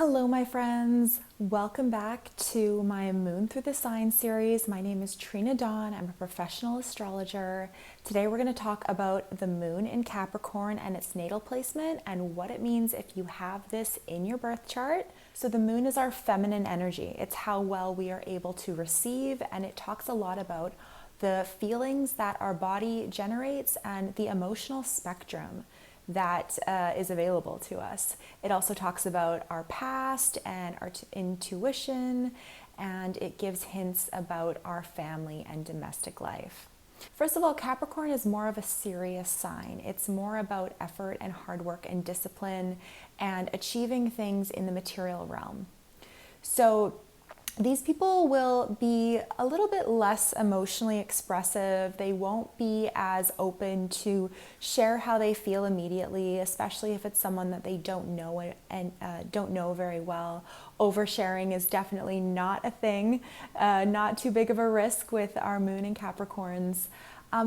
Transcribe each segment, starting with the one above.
Hello, my friends. Welcome back to my Moon Through the Signs series. My name is Trina Dawn. I'm a professional astrologer. Today, we're going to talk about the moon in Capricorn and its natal placement and what it means if you have this in your birth chart. So, the moon is our feminine energy. It's how well we are able to receive, and it talks a lot about the feelings that our body generates and the emotional spectrum that is available to us. It also talks about our past and our intuition, and it gives hints about our family and domestic life. First of all, Capricorn is more of a serious sign. It's more about effort and hard work and discipline and achieving things in the material realm. So these people will be a little bit less emotionally expressive. They won't be as open to share how they feel immediately, especially if it's someone that they don't know and don't know very well. Oversharing is definitely not a thing, not too big of a risk with our moon in Capricorns.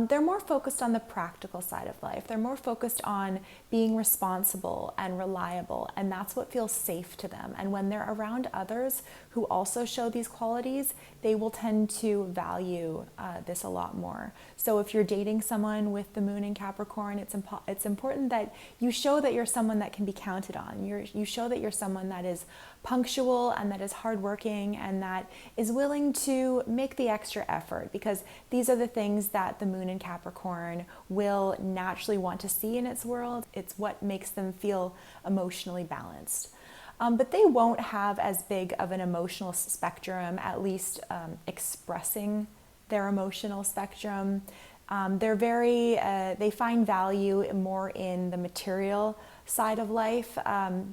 They're more focused on the practical side of life. They're more focused on being responsible and reliable, and that's what feels safe to them. And when they're around others who also show these qualities, they will tend to value this a lot more. So if you're dating someone with the moon in Capricorn, it's important that you show that you're someone that can be counted on. You show that you're someone that is punctual and that is hardworking and that is willing to make the extra effort, because these are the things that the moon in Capricorn will naturally want to see in its world. It's what makes them feel emotionally balanced. But they won't have as big of an emotional spectrum, at least expressing their emotional spectrum. They find value more in the material side of life.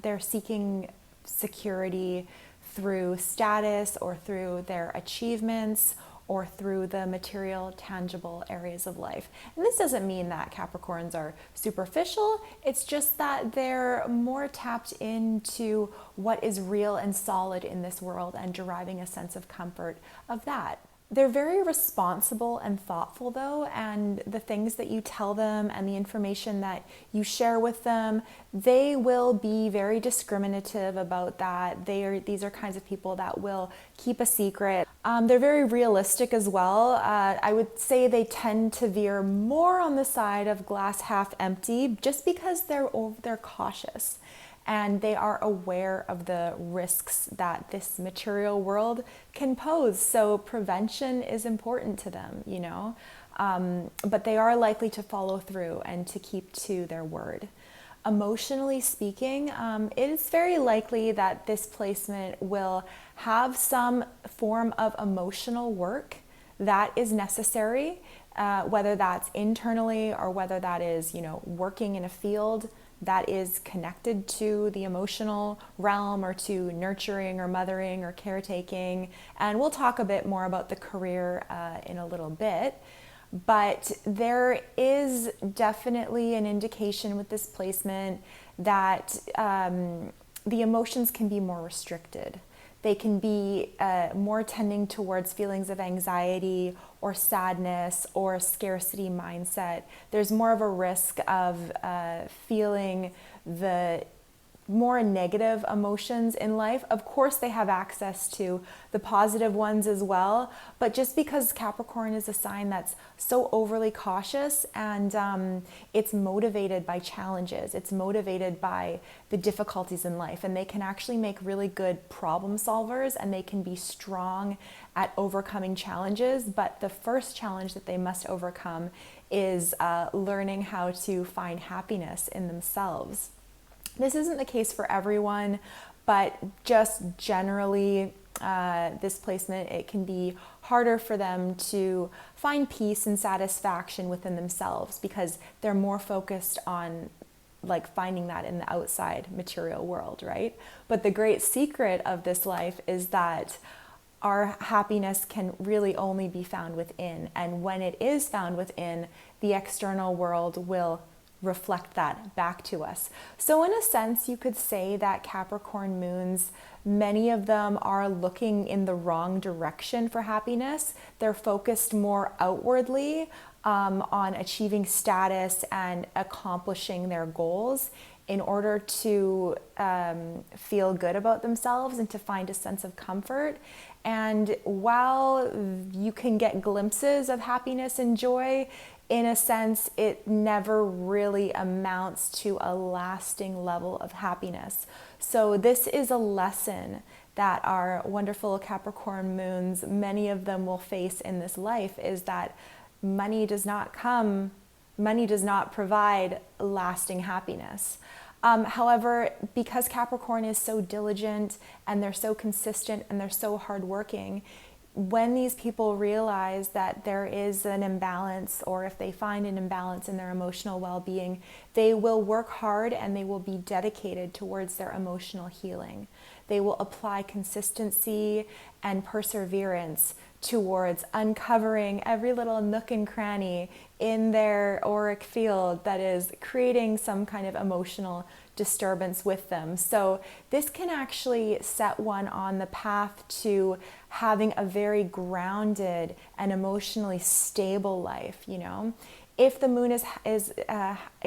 They're seeking security through status or through their achievements or through the material, tangible areas of life. And this doesn't mean that Capricorns are superficial. It's just that they're more tapped into what is real and solid in this world and deriving a sense of comfort of that. They're very responsible and thoughtful though, and the things that you tell them and the information that you share with them, they will be very discriminative about that. These are kinds of people that will keep a secret. They're very realistic as well. I would say they tend to veer more on the side of glass half empty just because they're cautious. And they are aware of the risks that this material world can pose. So prevention is important to them, but they are likely to follow through and to keep to their word. Emotionally speaking, it is very likely that this placement will have some form of emotional work that is necessary, whether that's internally or whether that is, working in a field that is connected to the emotional realm or to nurturing or mothering or caretaking. And we'll talk a bit more about the career in a little bit. But there is definitely an indication with this placement that the emotions can be more restricted. They can be more tending towards feelings of anxiety or sadness or scarcity mindset. There's more of a risk of feeling the more negative emotions in life. Of course, they have access to the positive ones as well, but just because Capricorn is a sign that's so overly cautious and it's motivated by challenges, it's motivated by the difficulties in life, and they can actually make really good problem solvers and they can be strong at overcoming challenges. But the first challenge that they must overcome is learning how to find happiness in themselves. This isn't the case for everyone, but just generally, this placement, it can be harder for them to find peace and satisfaction within themselves because they're more focused on finding that in the outside material world, right? But the great secret of this life is that our happiness can really only be found within. And when it is found within, the external world will reflect that back to us. So in a sense, you could say that Capricorn moons, many of them are looking in the wrong direction for happiness. They're focused more outwardly on achieving status and accomplishing their goals in order to feel good about themselves and to find a sense of comfort. And while you can get glimpses of happiness and joy, in a sense, it never really amounts to a lasting level of happiness. So this is a lesson that our wonderful Capricorn moons, many of them will face in this life, is that money does not provide lasting happiness. However, because Capricorn is so diligent and they're so consistent and they're so hardworking, when these people realize that there is an imbalance, or if they find an imbalance in their emotional well-being, they will work hard and they will be dedicated towards their emotional healing. They will apply consistency and perseverance towards uncovering every little nook and cranny in their auric field that is creating some kind of emotional disturbance with them. So this can actually set one on the path to having a very grounded and emotionally stable life, you know. If the moon is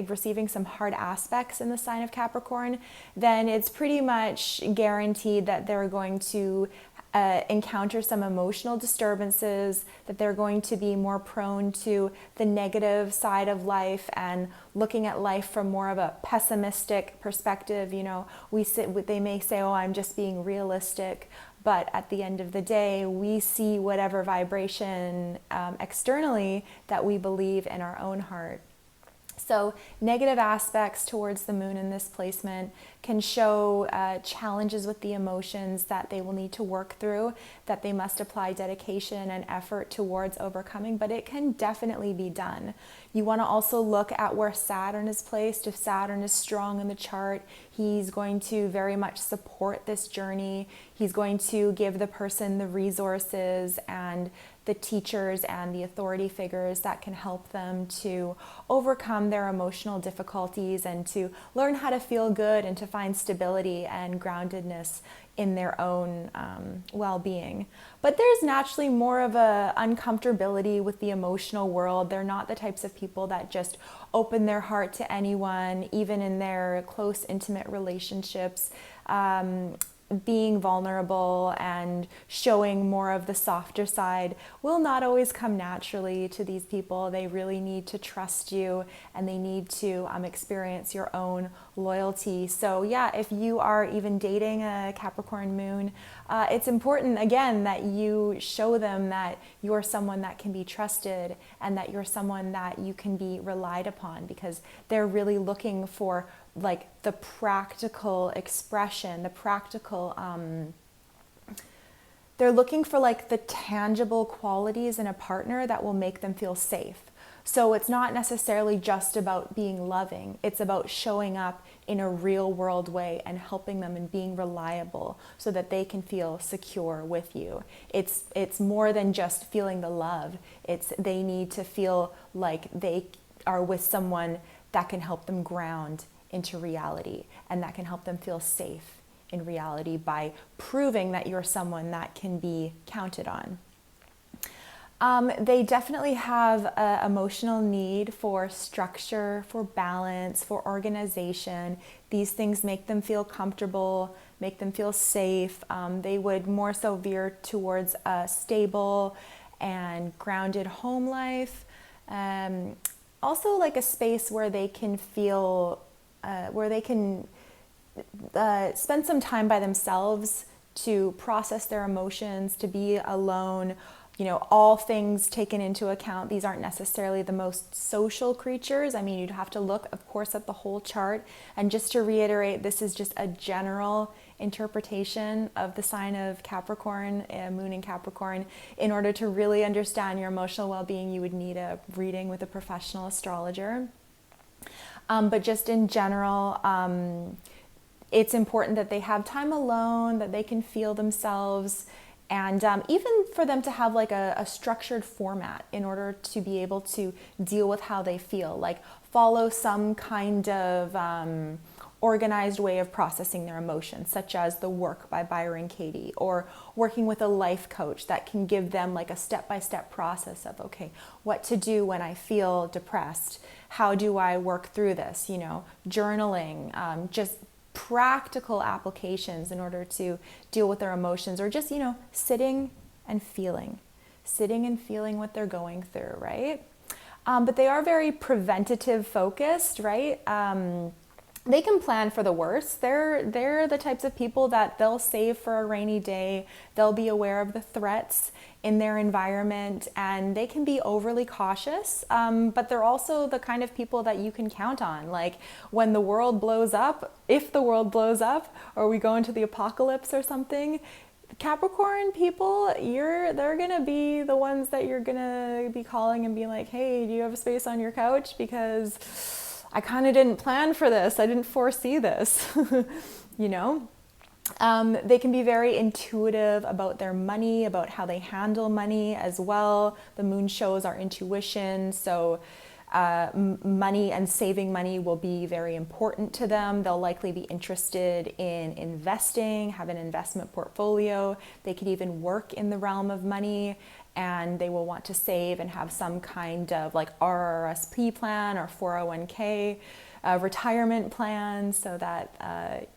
receiving some hard aspects in the sign of Capricorn, then it's pretty much guaranteed that they're going to encounter some emotional disturbances, that they're going to be more prone to the negative side of life and looking at life from more of a pessimistic perspective. You know, they may say, oh, I'm just being realistic. But at the end of the day, we see whatever vibration externally that we believe in our own heart. So negative aspects towards the moon in this placement can show challenges with the emotions that they will need to work through, that they must apply dedication and effort towards overcoming, but it can definitely be done. You want to also look at where Saturn is placed. If Saturn is strong in the chart, he's going to very much support this journey. He's going to give the person the resources and the teachers and the authority figures that can help them to overcome their emotional difficulties and to learn how to feel good and to find stability and groundedness in their own well-being. But there's naturally more of a uncomfortability with the emotional world. They're not the types of people that just open their heart to anyone, even in their close, intimate relationships. Being vulnerable and showing more of the softer side will not always come naturally to these people. They really need to trust you and they need to experience your own loyalty. So yeah, if you are even dating a Capricorn moon, it's important again that you show them that you're someone that can be trusted and that you're someone that you can be relied upon, because they're really looking for like the practical expression, the practical, they're looking for like the tangible qualities in a partner that will make them feel safe. So it's not necessarily just about being loving. It's about showing up in a real world way and helping them and being reliable so that they can feel secure with you. It's more than just feeling the love. They need to feel like they are with someone that can help them ground into reality and that can help them feel safe in reality by proving that you're someone that can be counted on. They definitely have an emotional need for structure, for balance, for organization. These things make them feel comfortable, make them feel safe. They would more so veer towards a stable and grounded home life. Also like a space where they can feel where they can spend some time by themselves to process their emotions, to be alone. You know, all things taken into account, these aren't necessarily the most social creatures. I mean, you'd have to look, of course, at the whole chart. And just to reiterate, this is just a general interpretation of the sign of Capricorn, moon in Capricorn. In order to really understand your emotional well-being, you would need a reading with a professional astrologer. But just in general, it's important that they have time alone, that they can feel themselves, and even for them to have like a structured format in order to be able to deal with how they feel, like follow some kind of organized way of processing their emotions, such as The Work by Byron Katie, or working with a life coach that can give them like a step-by-step process of, okay, what to do when I feel depressed, how do I work through this, journaling, just practical applications in order to deal with their emotions, or just, sitting and feeling what they're going through, right? But they are very preventative focused, right? They can plan for the worst. They're the types of people that they'll save for a rainy day. They'll be aware of the threats in their environment, and they can be overly cautious. But they're also the kind of people that you can count on. Like when the world blows up, if the world blows up, or we go into the apocalypse or something, Capricorn people, they're gonna be the ones that you're gonna be calling and being like, hey, do you have a space on your couch? Because I kind of didn't plan for this. I didn't foresee this, They can be very intuitive about their money, about how they handle money as well. The moon shows our intuition. So money and saving money will be very important to them. They'll likely be interested in investing, have an investment portfolio. They could even work in the realm of money, and they will want to save and have some kind of like RRSP plan or 401k retirement plan, so that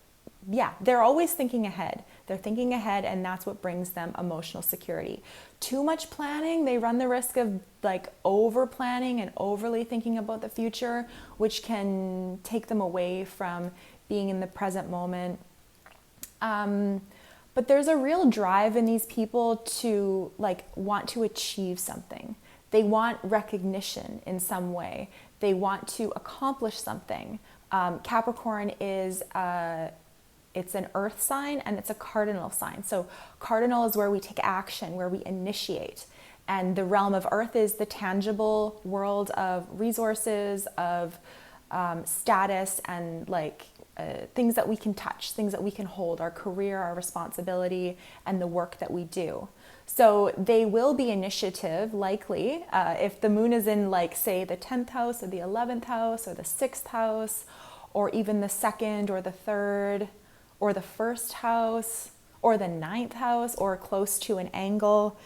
they're always thinking ahead. They're thinking ahead, and that's what brings them emotional security. Too much planning, they run the risk of like over planning and overly thinking about the future, which can take them away from being in the present moment. But there's a real drive in these people to like want to achieve something. They want recognition in some way. They want to accomplish something. Capricorn is it's an earth sign, and it's a cardinal sign. So cardinal is where we take action, where we initiate. And the realm of earth is the tangible world of resources, of status, and like things that we can touch, things that we can hold, our career, our responsibility, and the work that we do. So they will be initiative, likely, if the moon is in, like, say, the 10th house or the 11th house or the 6th house, or even the 2nd or the 3rd or the 1st house or the 9th house, or close to an angle.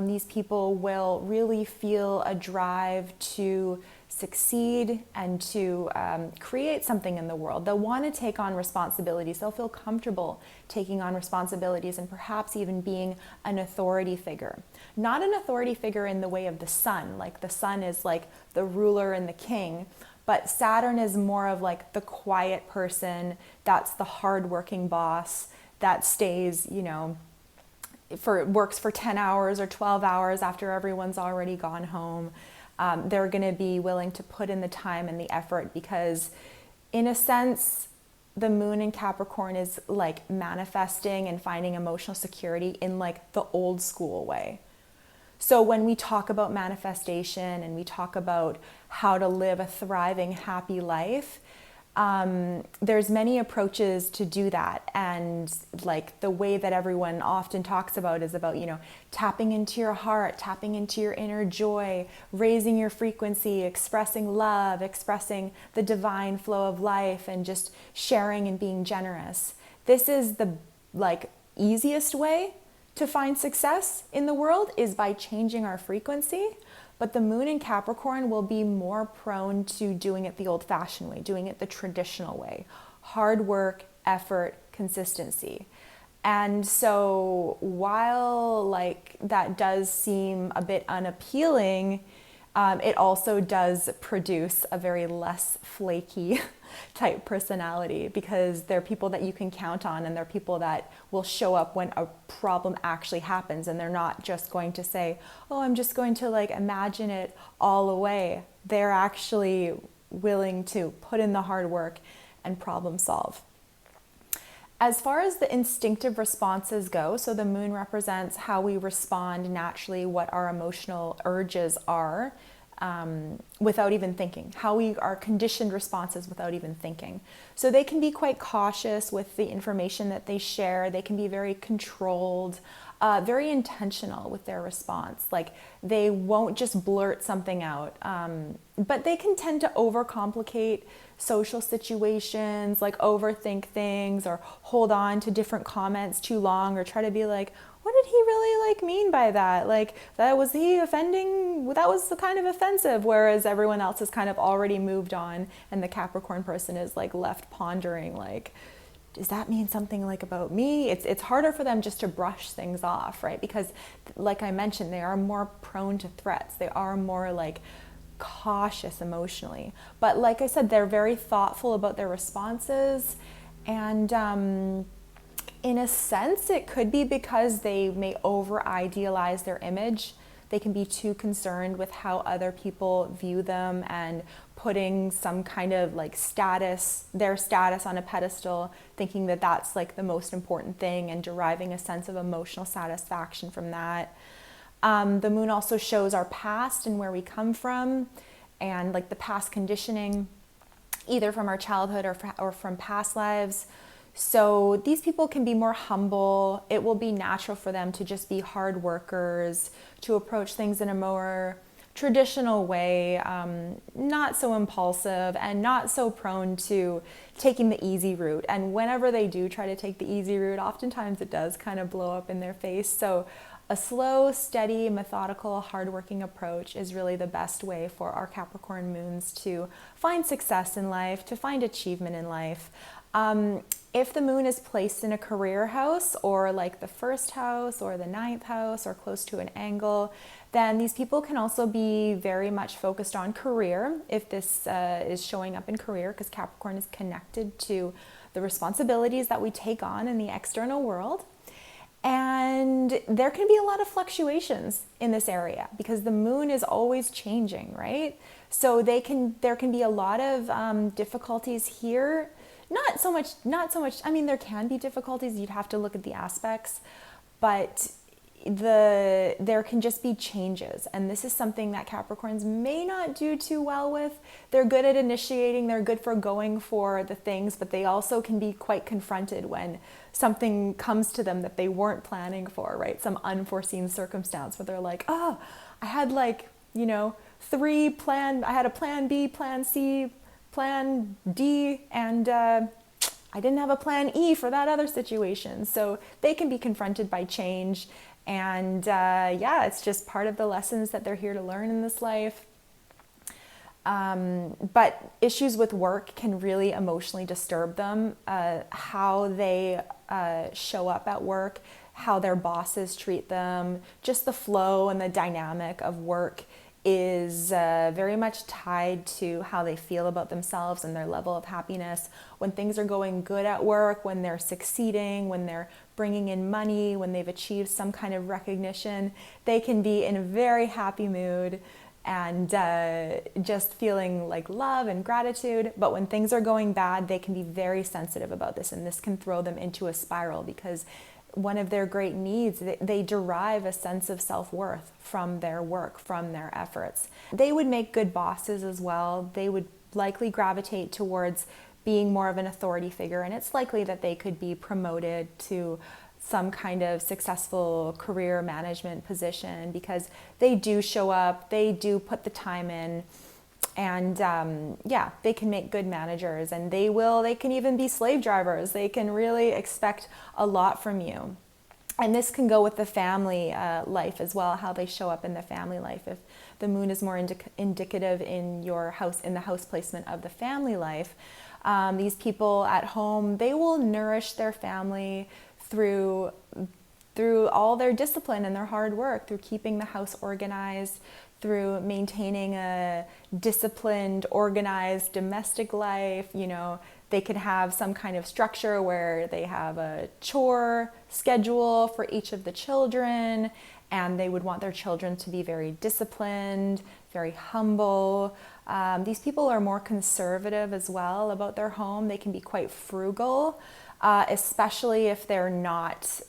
These people will really feel a drive to succeed and to create something in the world. They'll want to take on responsibilities. They'll feel comfortable taking on responsibilities, and perhaps even being an authority figure. Not an authority figure in the way of the sun, like the sun is like the ruler and the king, but Saturn is more of like the quiet person. That's the hardworking boss that stays, works for 10 hours or 12 hours after everyone's already gone home. They're going to be willing to put in the time and the effort, because in a sense, the moon in Capricorn is like manifesting and finding emotional security in like the old school way. So when we talk about manifestation and we talk about how to live a thriving, happy life, there's many approaches to do that. And like the way that everyone often talks about is about, tapping into your heart, tapping into your inner joy, raising your frequency, expressing love, expressing the divine flow of life, and just sharing and being generous. This is the easiest way to find success in the world, is by changing our frequency. But the moon in Capricorn will be more prone to doing it the old-fashioned way, doing it the traditional way. Hard work, effort, consistency. And so while that does seem a bit unappealing, it also does produce a very less flaky type personality, because they're people that you can count on, and they're people that will show up when a problem actually happens, and they're not just going to say, oh, I'm just going to imagine it all away. They're actually willing to put in the hard work and problem solve. As far as the instinctive responses go, so the moon represents how we respond naturally, what our emotional urges are. without even thinking, how we are conditioned responses without even thinking. So they can be quite cautious with the information that they share. They can be very controlled, very intentional with their response. Like they won't just blurt something out, but they can tend to overcomplicate social situations, like overthink things or hold on to different comments too long, or try to be like, what did he really like mean by that? Like, that was he offending? That was kind of offensive. Whereas everyone else has kind of already moved on, and the Capricorn person is like left pondering, like, does that mean something like about me? It's harder for them just to brush things off, right? Because like I mentioned, they are more prone to threats. They are more like cautious emotionally. But like I said, they're very thoughtful about their responses, and in a sense, it could be because they may over-idealize their image. They can be too concerned with how other people view them and putting some kind of like their status on a pedestal, thinking that that's like the most important thing and deriving a sense of emotional satisfaction from that. The moon also shows our past and where we come from, and like the past conditioning, either from our childhood or from past lives. So these people can be more humble. It will be natural for them to just be hard workers, to approach things in a more traditional way, not so impulsive and not so prone to taking the easy route. And whenever they do try to take the easy route, oftentimes it does kind of blow up in their face. So a slow, steady, methodical, hardworking approach is really the best way for our Capricorn moons to find success in life, to find achievement in life. If the moon is placed in a career house, or like the first house or the ninth house, or close to an angle, then these people can also be very much focused on career if this is showing up in career, because Capricorn is connected to the responsibilities that we take on in the external world. And there can be a lot of fluctuations in this area because the moon is always changing, right? So there can be a lot of difficulties here. Not so much, I mean, there can be difficulties, you'd have to look at the aspects, but there can just be changes. And this is something that Capricorns may not do too well with. They're good at initiating, they're good for going for the things, but they also can be quite confronted when something comes to them that they weren't planning for, right? Some unforeseen circumstance where they're like, oh, I had like, I had a plan B, plan C, plan D, and I didn't have a plan E for that other situation. So they can be confronted by change, and it's just part of the lessons that they're here to learn in this life. But issues with work can really emotionally disturb them. How they show up at work, how their bosses treat them, just the flow and the dynamic of work is very much tied to how they feel about themselves and their level of happiness. When things are going good at work, when they're succeeding, when they're bringing in money, when they've achieved some kind of recognition, they can be in a very happy mood and just feeling like love and gratitude. But when things are going bad, they can be very sensitive about this, and this can throw them into a spiral because one of their great needs, they derive a sense of self-worth from their work, from their efforts. They would make good bosses as well. They would likely gravitate towards being more of an authority figure, and it's likely that they could be promoted to some kind of successful career management position because they do show up, they do put the time in, and they can make good managers, and they can even be slave drivers. They can really expect a lot from you. And this can go with the family life as well, how they show up in the family life. If the moon is more indicative in your house, in the house placement of the family life, these people at home, they will nourish their family through all their discipline and their hard work, through keeping the house organized, through maintaining a disciplined, organized domestic life. They could have some kind of structure where they have a chore schedule for each of the children, and they would want their children to be very disciplined, very humble. These people are more conservative as well about their home. They can be quite frugal, especially if they're not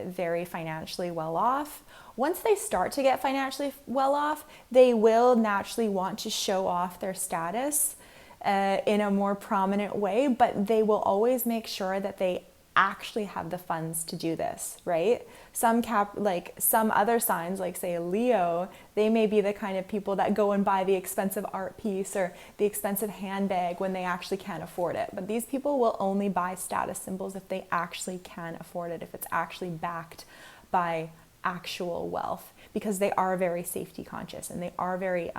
very financially well off, Once they start to get financially well off, they will naturally want to show off their status in a more prominent way, but they will always make sure that they actually have the funds to do this, right? Some other signs, like say Leo, they may be the kind of people that go and buy the expensive art piece or the expensive handbag when they actually can't afford it. But these people will only buy status symbols if they actually can afford it, if it's actually backed by actual wealth, because they are very safety conscious and they are very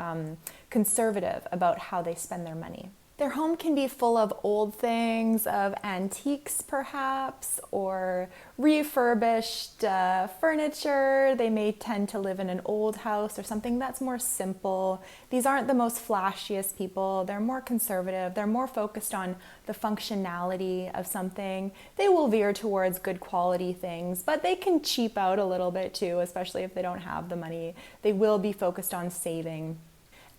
conservative about how they spend their money. Their home can be full of old things, of antiques perhaps, or refurbished furniture. They may tend to live in an old house or something that's more simple. These aren't the most flashiest people. They're more conservative. They're more focused on the functionality of something. They will veer towards good quality things, but they can cheap out a little bit too, especially if they don't have the money. They will be focused on saving.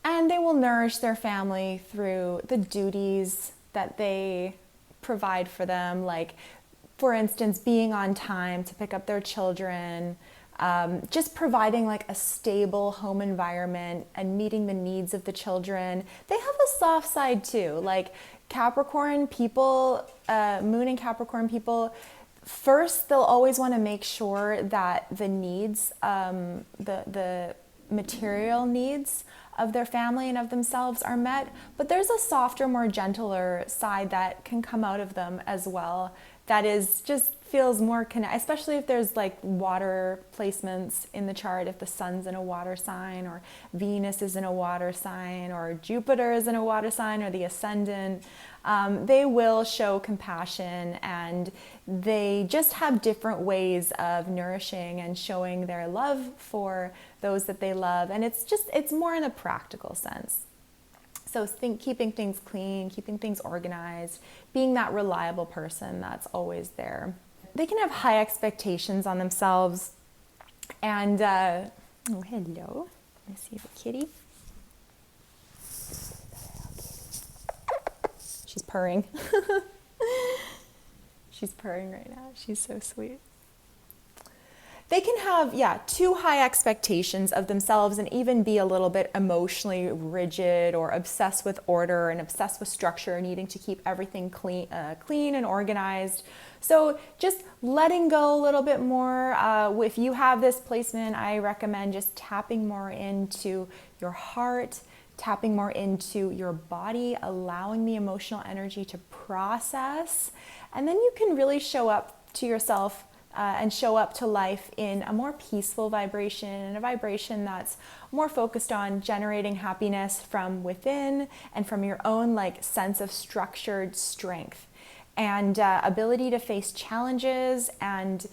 And they will nourish their family through the duties that they provide for them, like, for instance, being on time to pick up their children, just providing like a stable home environment and meeting the needs of the children. They have a soft side too. Like Capricorn people, Moon and Capricorn people, first they'll always want to make sure that the needs, the material needs of their family and of themselves are met, but there's a softer, more gentler side that can come out of them as well, that is just feels more connected, especially if there's like water placements in the chart, if the sun's in a water sign, or Venus is in a water sign, or Jupiter is in a water sign, or the ascendant. They will show compassion, and they just have different ways of nourishing and showing their love for those that they love. And it's more in a practical sense. So keeping things clean, keeping things organized, being that reliable person that's always there. They can have high expectations on themselves. And, oh, hello. Let me see the kitty. She's purring. She's purring right now. She's so sweet. They can have, too high expectations of themselves and even be a little bit emotionally rigid or obsessed with order and obsessed with structure, needing to keep everything clean and organized. So just letting go a little bit more. If you have this placement, I recommend just tapping more into your heart, tapping more into your body, allowing the emotional energy to process. And then you can really show up to yourself and show up to life in a more peaceful vibration, and a vibration that's more focused on generating happiness from within and from your own like sense of structured strength and ability to face challenges, and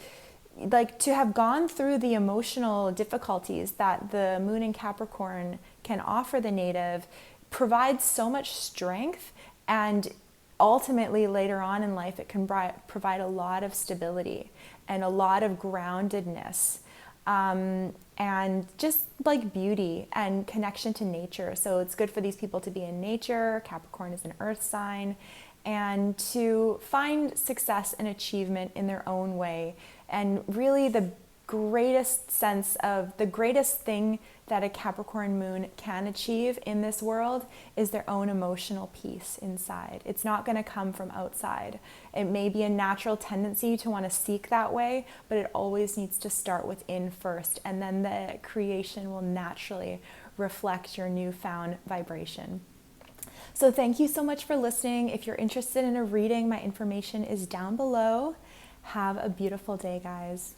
like to have gone through the emotional difficulties that the Moon in Capricorn can offer the native provides so much strength, and ultimately later on in life it can provide a lot of stability and a lot of groundedness, and just like beauty and connection to nature. So it's good for these people to be in nature. Capricorn is an earth sign, and to find success and achievement in their own way. And really the greatest thing that a Capricorn moon can achieve in this world is their own emotional peace inside. It's not going to come from outside. It may be a natural tendency to want to seek that way, but it always needs to start within first, and then the creation will naturally reflect your newfound vibration. So thank you so much for listening. If you're interested in a reading, my information is down below. Have a beautiful day, guys.